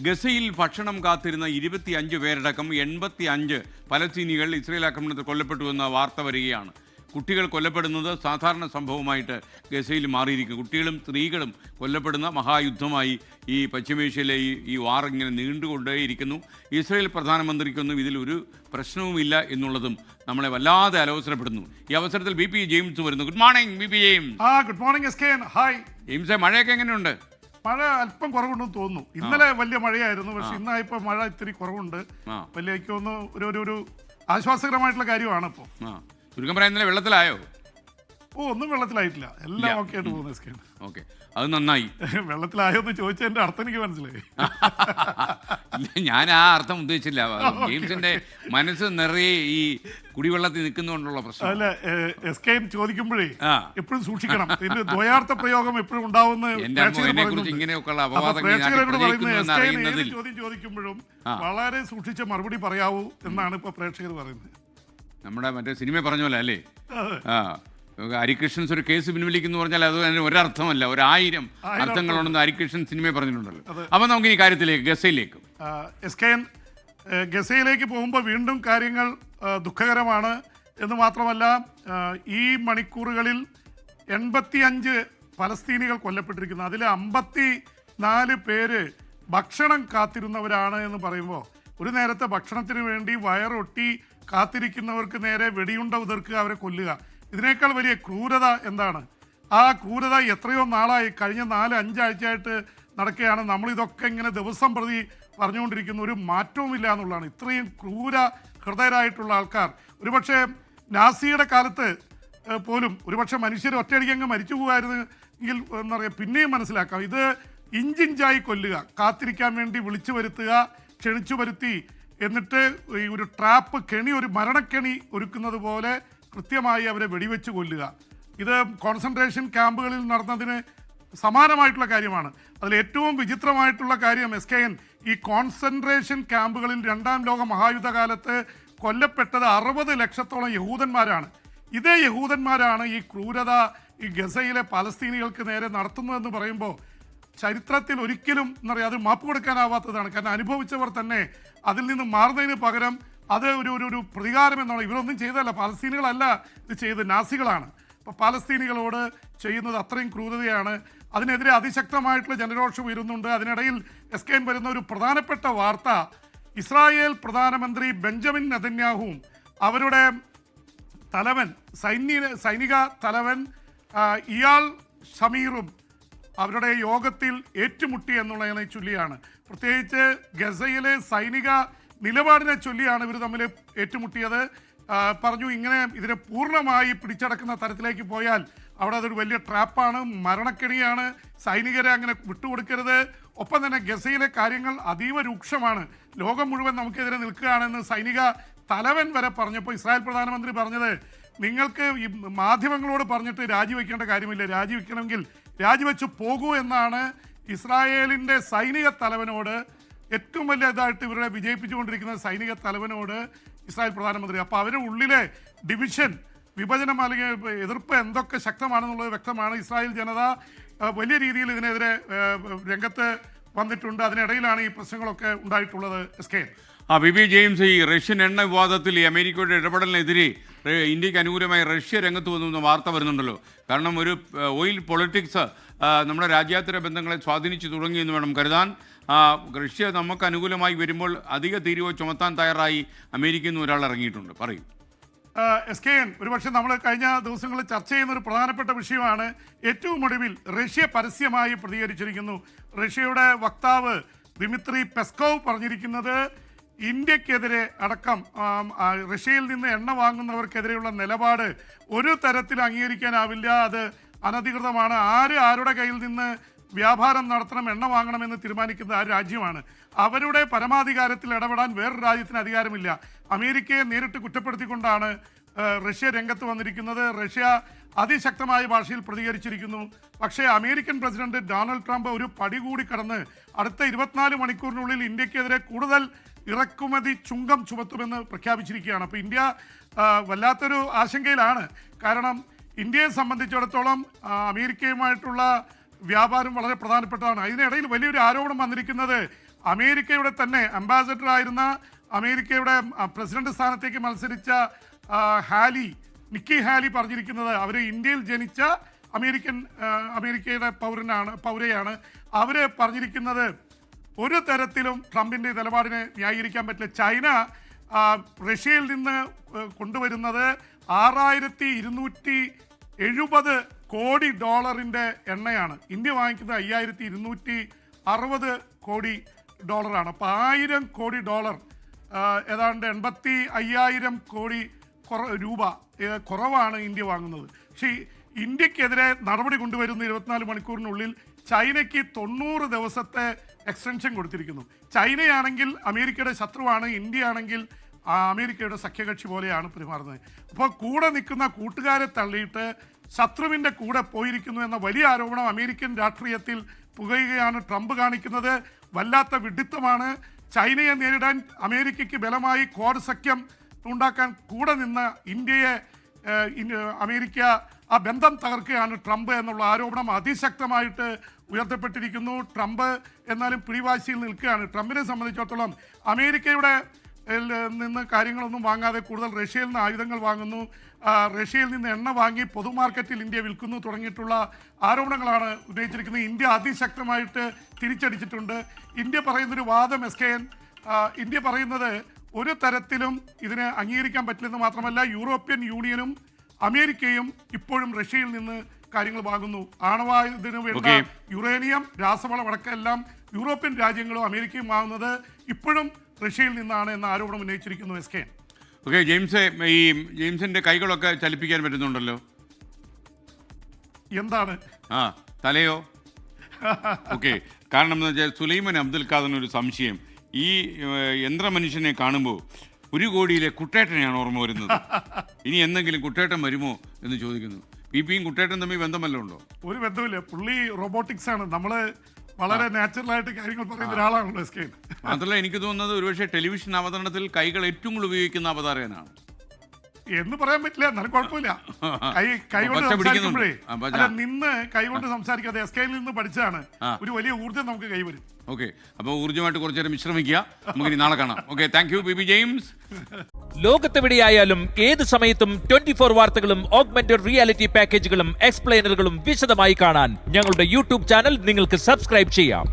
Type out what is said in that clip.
ഗസയിൽ ഭക്ഷണം കാത്തിരുന്ന 25 പേരടക്കം 85 പലസ്തീനികൾ ഇസ്രയേൽ ആക്രമണത്തിൽ കൊല്ലപ്പെട്ടുവെന്ന വാർത്ത വരികയാണ്. കുട്ടികൾ കൊല്ലപ്പെടുന്നത് സാധാരണ സംഭവമായിട്ട് ഗസയിൽ മാറിയിരിക്കും. കുട്ടികളും സ്ത്രീകളും കൊല്ലപ്പെടുന്ന മഹായുദ്ധമായി ഈ പശ്ചിമേഷ്യയിലെ ഈ വാർ ഇങ്ങനെ നീണ്ടുകൊണ്ടേയിരിക്കുന്നു. ഇസ്രയേൽ പ്രധാനമന്ത്രിക്കൊന്നും ഇതിലൊരു പ്രശ്നവുമില്ല എന്നുള്ളതും നമ്മളെ വല്ലാതെ അലോസരപ്പെടുന്നു. ഈ അവസരത്തിൽ ബി പി ജെയിംസ് വരുന്നു. Good morning B P James. Good morning S K. Hi ജെയിംസെ, മഴയൊക്കെ എങ്ങനെയുണ്ട്? മഴ അല്പം കുറവുണ്ടെന്ന് തോന്നുന്നു. ഇന്നലെ വലിയ മഴയായിരുന്നു, പക്ഷെ ഇന്നായപ്പോൾ മഴ ഇത്തിരി കുറവുണ്ട്. വലിയ എനിക്ക് തോന്നുന്നു ഒരു ആശ്വാസകരമായിട്ടുള്ള കാര്യമാണ് ഇപ്പോൾ. ചുരുക്കം പറയാൻ ഇന്നലെ വെള്ളത്തിലായോ? ഒന്നും വെള്ളത്തിലായിട്ടില്ല, എല്ലാം ഓക്കെ ആയിട്ട് പോകുന്നു എസ് കെ. ഓക്കെ, അത് നന്നായി. വെള്ളത്തിലായോ എന്ന് ചോദിച്ചതിന്റെ അർത്ഥം എനിക്ക് മനസ്സിലായി. ഞാൻ ആ അർത്ഥം ഉദ്ദേശിച്ചില്ല. ജെയിംസിന്റെ മനസ്സ് നിറയെ ഈ കുടിവെള്ളത്തിൽ നിൽക്കുന്നതുകൊണ്ടുള്ള പ്രശ്നം. അല്ല, എസ് കെ ചോദിക്കുമ്പോഴേ എപ്പോഴും സൂക്ഷിക്കണം. ഇതിന്റെ ദ്വയാർത്ഥ പ്രയോഗം എപ്പോഴും ഉണ്ടാവുന്ന ഇങ്ങനെയൊക്കെയുള്ള ചോദ്യം ചോദിക്കുമ്പോഴും വളരെ സൂക്ഷിച്ച് മറുപടി പറയാവൂ എന്നാണ് ഇപ്പൊ പ്രേക്ഷകർ പറയുന്നത്. നമ്മുടെ മറ്റേ സിനിമ പറഞ്ഞ പോലെ അല്ലേ? ഹരികൃഷ്ണൻസ് ഒരു കേസ് പിൻവലിക്കുന്നു പറഞ്ഞാൽ അത് അതിന് ഒരർത്ഥമല്ല, 1000 അർത്ഥങ്ങളുണ്ടെന്ന് ഹരികൃഷ്ണൻ സിനിമയെ പറഞ്ഞിട്ടുണ്ടല്ലോ. അപ്പം നമുക്ക് ഈ കാര്യത്തിലേക്ക് ഗസയിലേക്ക് ഗസയിലേക്ക് പോകുമ്പോൾ വീണ്ടും കാര്യങ്ങൾ ദുഃഖകരമാണ് എന്ന് മാത്രമല്ല, ഈ മണിക്കൂറുകളിൽ 85 പലസ്തീനികൾ കൊല്ലപ്പെട്ടിരിക്കുന്നു. അതിൽ 54 പേര് ഭക്ഷണം കാത്തിരുന്നവരാണ് എന്ന് പറയുമ്പോൾ, ഒരു നേരത്തെ ഭക്ഷണത്തിന് വേണ്ടി വയറൊട്ടി കാത്തിരിക്കുന്നവർക്ക് നേരെ വെടിയുണ്ട ഉതിർക്കുക, അവരെ കൊല്ലുക, ഇതിനേക്കാൾ വലിയ ക്രൂരത എന്താണ്? ആ ക്രൂരത എത്രയോ നാളായി, കഴിഞ്ഞ 4-5 ആഴ്ചയായിട്ട് നടക്കുകയാണ്. നമ്മളിതൊക്കെ ഇങ്ങനെ ദിവസം പ്രതി പറഞ്ഞുകൊണ്ടിരിക്കുന്ന ഒരു മാറ്റവുമില്ല എന്നുള്ളതാണ്. ഇത്രയും ക്രൂര ഹൃദയരായിട്ടുള്ള ആൾക്കാർ, ഒരുപക്ഷെ നാസിയുടെ കാലത്ത് പോലും ഒരുപക്ഷെ മനുഷ്യർ ഒറ്റയടിക്കങ്ങ് മരിച്ചു പോകുമായിരുന്നെങ്കിൽ എന്താ പറയുക, പിന്നെയും മനസ്സിലാക്കാം. ഇത് ഇഞ്ചിഞ്ചായി കൊല്ലുക, കാത്തിരിക്കാൻ വേണ്ടി വിളിച്ചു വരുത്തുക, ക്ഷണിച്ചു വരുത്തി, എന്നിട്ട് ഈ ഒരു ട്രാപ്പ് കെണി, ഒരു മരണക്കെണി ഒരുക്കുന്നത് പോലെ കൃത്യമായി അവരെ വെടിവെച്ച് കൊല്ലുക. ഇത് കോൺസെൻട്രേഷൻ ക്യാമ്പുകളിൽ നടന്നതിന് സമാനമായിട്ടുള്ള കാര്യമാണ്. അതിൽ ഏറ്റവും വിചിത്രമായിട്ടുള്ള കാര്യം എസ് കെ എൻ, ഈ കോൺസെൻട്രേഷൻ ക്യാമ്പുകളിൽ 2ാം ലോക മഹായുദ്ധകാലത്ത് കൊല്ലപ്പെട്ടത് 60 ലക്ഷത്തോളം യഹൂദന്മാരാണ്. ഇതേ യഹൂദന്മാരാണ് ഈ ക്രൂരത ഈ ഗസയിലെ പലസ്തീനികൾക്ക് നേരെ നടത്തുന്നതെന്ന് പറയുമ്പോൾ ചരിത്രത്തിൽ ഒരിക്കലും എന്താ പറയുക, അത് മാപ്പ് കൊടുക്കാനാവാത്തതാണ്. കാരണം അനുഭവിച്ചവർ തന്നെ അതിൽ നിന്ന് മാറുന്നതിന് പകരം അത് ഒരു പ്രതികാരം എന്നാണ്. ഇവരൊന്നും ചെയ്തതല്ല, പാലസ്തീനികളല്ല ഇത് ചെയ്ത്, നാസികളാണ്. അപ്പോൾ പാലസ്തീനികളോട് ചെയ്യുന്നത് അത്രയും ക്രൂരതയാണ്. അതിനെതിരെ അതിശക്തമായിട്ടുള്ള ജനരോഷം ഉയരുന്നുണ്ട്. അതിനിടയിൽ എസ് കെ വരുന്ന ഒരു പ്രധാനപ്പെട്ട വാർത്ത, ഇസ്രായേൽ പ്രധാനമന്ത്രി ബെഞ്ചമിൻ നെതന്യാഹുവും അവരുടെ തലവൻ സൈനിക തലവൻ ഇയാൾ ഷമീറും അവരുടെ യോഗത്തിൽ ഏറ്റുമുട്ടി എന്നുള്ളതിനെ ചൊല്ലിയാണ്. പ്രത്യേകിച്ച് ഗസയിലെ സൈനിക നിലപാടിനെ ചൊല്ലിയാണ് ഇവർ തമ്മിൽ ഏറ്റുമുട്ടിയത്. പറഞ്ഞു, ഇങ്ങനെ ഇതിനെ പൂർണ്ണമായി പിടിച്ചടക്കുന്ന തരത്തിലേക്ക് പോയാൽ അവിടെ അതൊരു വലിയ ട്രാപ്പാണ്, മരണക്കെണിയാണ്, സൈനികരെ അങ്ങനെ വിട്ടുകൊടുക്കരുത്. ഒപ്പം തന്നെ ഗസയിലെ കാര്യങ്ങൾ അതീവ രൂക്ഷമാണ്, ലോകം മുഴുവൻ നമുക്കെതിരെ നിൽക്കുകയാണെന്ന് സൈനിക തലവൻ വരെ പറഞ്ഞപ്പോൾ ഇസ്രായേൽ പ്രധാനമന്ത്രി പറഞ്ഞത്, നിങ്ങൾക്ക് ഈ മാധ്യമങ്ങളോട് പറഞ്ഞിട്ട് രാജിവെക്കേണ്ട കാര്യമില്ല, രാജിവെക്കണമെങ്കിൽ രാജിവെച്ച് പോകൂ എന്നാണ് ഇസ്രായേലിൻ്റെ സൈനിക തലവനോട്, ഏറ്റവും വലിയ ഇതായിട്ട് ഇവരെ വിജയിപ്പിച്ചുകൊണ്ടിരിക്കുന്ന സൈനിക തലവനോട് ഇസ്രായേൽ പ്രധാനമന്ത്രി. അപ്പോൾ അവരുടെ ഉള്ളിലെ ഡിവിഷൻ, വിഭജനം അല്ലെങ്കിൽ എതിർപ്പ് എന്തൊക്കെ ശക്തമാണെന്നുള്ളത് വ്യക്തമാണ്. ഇസ്രായേൽ ജനത വലിയ രീതിയിൽ ഇതിനെതിരെ രംഗത്ത് വന്നിട്ടുണ്ട്. അതിനിടയിലാണ് ഈ പ്രശ്നങ്ങളൊക്കെ ഉണ്ടായിട്ടുള്ളത് S K. B B James, ഈ റഷ്യൻ എണ്ണ വിവാദത്തിൽ ഈ അമേരിക്കയുടെ ഇടപെടലിനെതിരെ ഇന്ത്യക്ക് അനുകൂലമായി റഷ്യ രംഗത്ത് വന്നു വാർത്ത വരുന്നുണ്ടല്ലോ. കാരണം ഒരു ഓയിൽ പൊളിറ്റിക്സ് നമ്മുടെ രാജ്യാന്തര ബന്ധങ്ങളെ സ്വാധീനിച്ചു തുടങ്ങിയെന്ന് വേണം കരുതാൻ. റഷ്യ നമുക്ക് അനുകൂലമായി വരുമ്പോൾ അധിക തീരുവ ചുമത്താൻ തയ്യാറായി അമേരിക്കയിൽ നിന്ന് ഒരാൾ ഇറങ്ങിയിട്ടുണ്ട്. പറയും എസ് കെ എൻ. ഒരുപക്ഷെ നമ്മൾ കഴിഞ്ഞ ദിവസങ്ങളിൽ ചർച്ച ചെയ്യുന്ന ഒരു പ്രധാനപ്പെട്ട വിഷയമാണ്. ഏറ്റവും ഒടുവിൽ റഷ്യ പരസ്യമായി പ്രതികരിച്ചിരിക്കുന്നു. റഷ്യയുടെ വക്താവ് ദിമിത്രി പെസ്കോവ് പറഞ്ഞിരിക്കുന്നത്, ഇന്ത്യക്കെതിരെ അടക്കം റഷ്യയിൽ നിന്ന് എണ്ണ വാങ്ങുന്നവർക്കെതിരെയുള്ള നിലപാട് ഒരു തരത്തിൽ അംഗീകരിക്കാനാവില്ല, അത് അനധികൃതമാണ്. ആരുടെ കയ്യിൽ നിന്ന് വ്യാപാരം നടത്തണം, എണ്ണ വാങ്ങണമെന്ന് തീരുമാനിക്കുന്നത് ആ രാജ്യമാണ്. അവരുടെ പരമാധികാരത്തിൽ ഇടപെടാൻ വേറൊരു രാജ്യത്തിന് അധികാരമില്ല. അമേരിക്കയെ നേരിട്ട് കുറ്റപ്പെടുത്തിക്കൊണ്ടാണ് റഷ്യ രംഗത്ത് വന്നിരിക്കുന്നത്. റഷ്യ അതിശക്തമായ ഭാഷയിൽ പ്രതികരിച്ചിരിക്കുന്നു. പക്ഷേ അമേരിക്കൻ പ്രസിഡന്റ് ഡൊണാൾഡ് ട്രംപ് ഒരു പടി കൂടി കടന്ന് അടുത്ത 24 മണിക്കൂറിനുള്ളിൽ ഇന്ത്യക്കെതിരെ കൂടുതൽ ഇറക്കുമതി ചുങ്കം ചുമത്തുമെന്ന് പ്രഖ്യാപിച്ചിരിക്കുകയാണ്. അപ്പോൾ ഇന്ത്യ വല്ലാത്തൊരു ആശങ്കയിലാണ്. കാരണം ഇന്ത്യയെ സംബന്ധിച്ചിടത്തോളം അമേരിക്കയുമായിട്ടുള്ള വ്യാപാരം വളരെ പ്രധാനപ്പെട്ടതാണ്. അതിനിടയിൽ വലിയൊരു ആരോപണം വന്നിരിക്കുന്നത്, അമേരിക്കയുടെ തന്നെ അംബാസഡർ ആയിരുന്ന അമേരിക്കയുടെ പ്രസിഡന്റ് സ്ഥാനത്തേക്ക് മത്സരിച്ച നിക്കി ഹാലി പറഞ്ഞിരിക്കുന്നത് അവർ ഇന്ത്യയിൽ ജനിച്ച അമേരിക്കയുടെ പൗരയാണ്. അവർ പറഞ്ഞിരിക്കുന്നത് ഒരു തരത്തിലും ട്രംപിൻ്റെ നിലപാടിനെ ന്യായീകരിക്കാൻ പറ്റില്ല. ചൈന റഷ്യയിൽ നിന്ന് കൊണ്ടുവരുന്നത് $6270 കോടി എണ്ണയാണ്. ഇന്ത്യ വാങ്ങിക്കുന്നത് $5260 കോടി. അപ്പോൾ $1000 കോടി, ഏതാണ്ട് 85,000 കോടി രൂപ കുറവാണ് ഇന്ത്യ വാങ്ങുന്നത്. പക്ഷേ ഇന്ത്യക്കെതിരെ നടപടി കൊണ്ടുവരുന്ന 24 മണിക്കൂറിനുള്ളിൽ ചൈനയ്ക്ക് 90 ദിവസത്തെ എക്സ്റ്റൻഷൻ കൊടുത്തിരിക്കുന്നു. ചൈനയാണെങ്കിൽ അമേരിക്കയുടെ ശത്രുവാണ്, ഇന്ത്യ ആണെങ്കിൽ അമേരിക്കയുടെ സഖ്യകക്ഷി പോലെയാണ് പെരുമാറുന്നത്. അപ്പോൾ കൂടെ നിൽക്കുന്ന കൂട്ടുകാരെ തള്ളിയിട്ട് ശത്രുവിൻ്റെ കൂടെ പോയിരിക്കുന്നു എന്ന വലിയ ആരോപണം അമേരിക്കൻ രാഷ്ട്രീയത്തിൽ പുകയുകയാണ് ട്രംപ് കാണിക്കുന്നത്. വല്ലാത്ത വിഡ്ഢിത്തമാണ്. ചൈനയെ നേരിടാൻ അമേരിക്കയ്ക്ക് ബലമായി ക്വാഡ് സഖ്യം ഉണ്ടാക്കാൻ കൂടെ നിന്ന ഇന്ത്യയെ അമേരിക്ക ആ ബന്ധം തകർക്കുകയാണ് ട്രംപ് എന്നുള്ള ആരോപണം അതിശക്തമായിട്ട് ഉയർത്തപ്പെട്ടിരിക്കുന്നു. ട്രംപ് എന്നാലും പിടിവാശിയിൽ നിൽക്കുകയാണ്. ട്രംപിനെ സംബന്ധിച്ചിടത്തോളം അമേരിക്കയുടെ നിന്ന് കാര്യങ്ങളൊന്നും വാങ്ങാതെ കൂടുതൽ റഷ്യയിൽ നിന്ന് ആയുധങ്ങൾ വാങ്ങുന്നു, റഷ്യയിൽ നിന്ന് എണ്ണ വാങ്ങി പൊതുമാർക്കറ്റിൽ ഇന്ത്യ വിൽക്കുന്നു തുടങ്ങിയിട്ടുള്ള ആരോപണങ്ങളാണ് ഉന്നയിച്ചിരിക്കുന്നത്. ഇന്ത്യ അതിശക്തമായിട്ട് തിരിച്ചടിച്ചിട്ടുണ്ട്. ഇന്ത്യ പറയുന്നൊരു വാദം ഇന്ത്യ പറയുന്നത് ഒരു തരത്തിലും ഇതിനെ അംഗീകരിക്കാൻ പറ്റില്ലെന്ന് മാത്രമല്ല യൂറോപ്യൻ യൂണിയനും അമേരിക്കയും ഇപ്പോഴും റഷ്യയിൽ നിന്ന് കാര്യങ്ങൾ വാങ്ങുന്നു. ആണവായുധത്തിന് വേണ്ട യുറേനിയം, രാസവളം അടക്കമെല്ലാം യൂറോപ്യൻ രാജ്യങ്ങളും അമേരിക്കയും വാങ്ങുന്നത് ഇപ്പോഴും റഷ്യയിൽ നിന്നാണ് എന്ന ആരോപണം ഉന്നയിച്ചിരിക്കുന്നു. ഓക്കെ ജെയിംസിന്റെ കൈകളൊക്കെ ചലിപ്പിക്കാൻ പറ്റുന്നുണ്ടല്ലോ. എന്താണ് തലയോ? ഓക്കെ, കാരണം എന്ന് വെച്ചാൽ സുലൈമാൻ അബ്ദുൽ ഖാദറിന് ഒരു സംശയം. ഈ യന്ത്രമനുഷ്യനെ കാണുമ്പോൾ 1 കോടിയിലെ കുട്ടേട്ടനെയാണ് ഓർമ്മ വരുന്നത്. ഇനി എന്തെങ്കിലും കുട്ടേട്ടൻ വരുമോ എന്ന് ചോദിക്കുന്നു. പിയും കുട്ടേട്ടൻ തമ്മിൽ ബന്ധമല്ലോ ഉണ്ടോ? ഒരു ബന്ധമില്ല. പുള്ളി റോബോട്ടിക്സ് ആണ്. നമ്മള് വളരെ നാച്ചുറലായിട്ട് കാര്യങ്ങൾ പറയുന്ന ഒരാളാണല്ലോ എസ്കെ. മാത്രമല്ല എനിക്ക് തോന്നുന്നത് ഒരുപക്ഷെ ടെലിവിഷൻ അവതരണത്തിൽ കൈകൾ ഏറ്റവും കൂടുതൽ ഉപയോഗിക്കുന്ന അവതാരകനാണ് എന്ന് പറയാൻ പറ്റില്ല. എന്നാലും കുഴപ്പമില്ല. കൈകൊണ്ട് സംസാരിക്കുമ്പോഴേ നിന്ന് കൈകൊണ്ട് സംസാരിക്കാതെ എസ്കെയിൽ നിന്ന് പഠിച്ചാണ്. ഒരു വലിയ ഊർജ്ജം നമുക്ക് കൈവരും. ഓക്കെ, അപ്പോൾ ഊർജ്ജമായിട്ട് കുറച്ചു നേരം വിശ്രമിക്കുക. നമുക്കിനി നാളെ കാണാം. Okay, thank you P James. ലോകത്തെവിടെയായാലും ഏത് സമയത്തും 24 വാർത്തകളും ഓഗ്മെന്റഡ് റിയാലിറ്റി പാക്കേജുകളും എക്സ്പ്ലെയിനറുകളും വിശദമായി കാണാൻ ഞങ്ങളുടെ യൂട്യൂബ് ചാനൽ നിങ്ങൾക്ക് സബ്സ്ക്രൈബ് ചെയ്യാം.